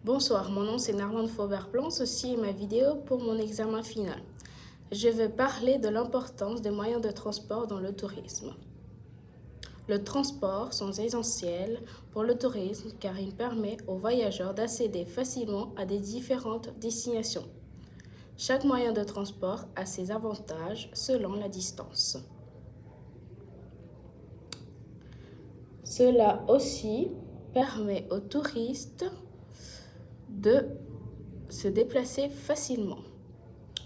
Bonsoir, mon nom c'est Narlande Faubert-Plan, ceci est ma vidéo pour mon examen final. Je vais parler de l'importance des moyens de transport dans le tourisme. Le transport sont essentiels pour le tourisme car il permet aux voyageurs d'accéder facilement à des différentes destinations. Chaque moyen de transport a ses avantages selon la distance. Cela aussi permet aux touristes de se déplacer facilement.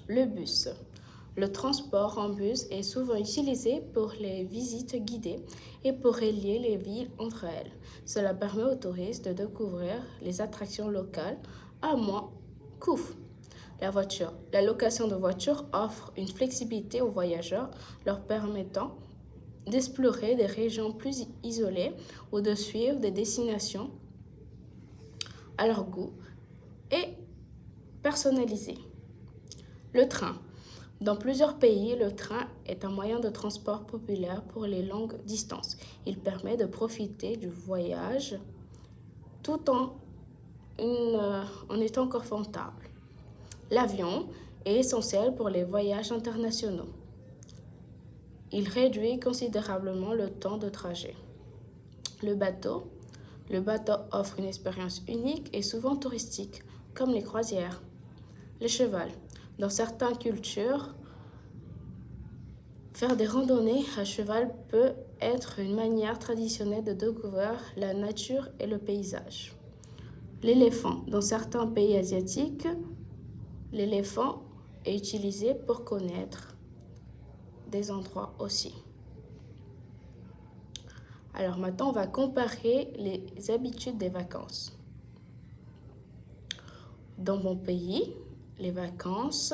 Le bus. Le transport en bus est souvent utilisé pour les visites guidées et pour relier les villes entre elles. Cela permet aux touristes de découvrir les attractions locales à moins coût. La voiture. La location de voitures offre une flexibilité aux voyageurs, leur permettant d'explorer des régions plus isolées ou de suivre des destinations à leur goût et personnalisées. Le train. Dans plusieurs pays, le train est un moyen de transport populaire pour les longues distances. Il permet de profiter du voyage tout en étant confortable. L'avion est essentiel pour les voyages internationaux. Il réduit considérablement le temps de trajet. Le bateau. Le bateau offre une expérience unique et souvent touristique, comme les croisières. Le cheval. Dans certaines cultures, faire des randonnées à cheval peut être une manière traditionnelle de découvrir la nature et le paysage. L'éléphant. Dans certains pays asiatiques, l'éléphant est utilisé pour connaître des endroits aussi. Alors maintenant, on va comparer les habitudes des vacances. Dans mon pays, les vacances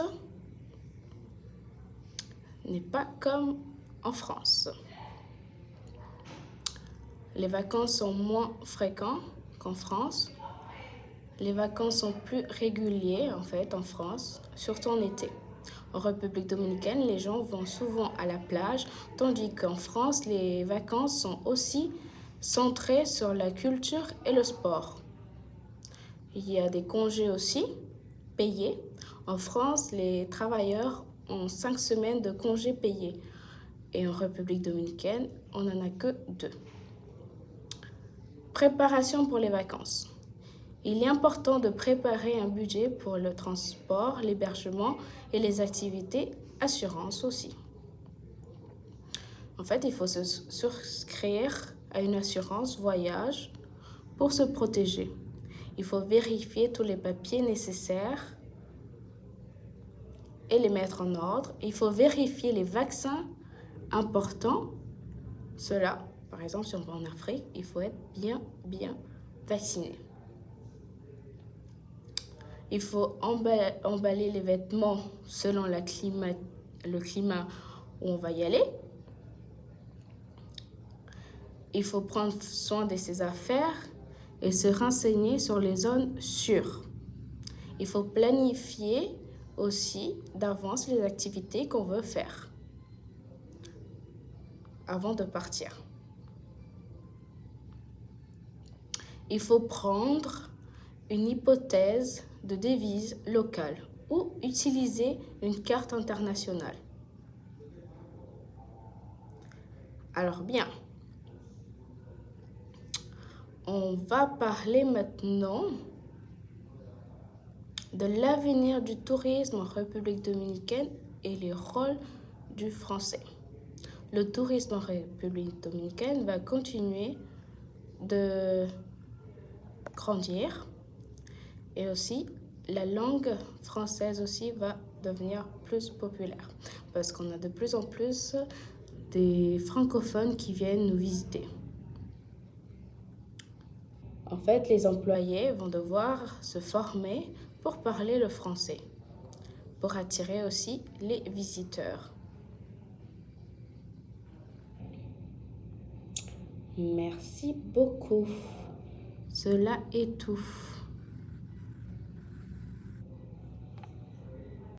n'est pas comme en France. Les vacances sont moins fréquentes qu'en France. Les vacances sont plus régulières en France, surtout en été. En République dominicaine, les gens vont souvent à la plage, tandis qu'en France, les vacances sont aussi centrées sur la culture et le sport. Il y a des congés aussi payés. En France, les travailleurs ont 5 semaines de congés payés. Et en République dominicaine, on n'en a que 2. Préparation pour les vacances. Il est important de préparer un budget pour le transport, l'hébergement et les activités, assurance aussi. En fait, il faut se souscrire à une assurance voyage pour se protéger. Il faut vérifier tous les papiers nécessaires et les mettre en ordre. Il faut vérifier les vaccins importants. Cela, par exemple, si on va en Afrique, il faut être bien vacciné. Il faut emballer les vêtements selon le climat où on va y aller. Il faut prendre soin de ses affaires et se renseigner sur les zones sûres. Il faut planifier aussi d'avance les activités qu'on veut faire avant de partir. Il faut prendre une hypothèse de devise locale ou utiliser une carte internationale. Alors bien, on va parler maintenant de l'avenir du tourisme en République dominicaine et les rôles du français. Le tourisme en République dominicaine va continuer de grandir et aussi la langue française aussi va devenir plus populaire parce qu'on a de plus en plus des francophones qui viennent nous visiter. En fait, les employés vont devoir se former pour parler le français, pour attirer aussi les visiteurs. Merci beaucoup. Cela est tout.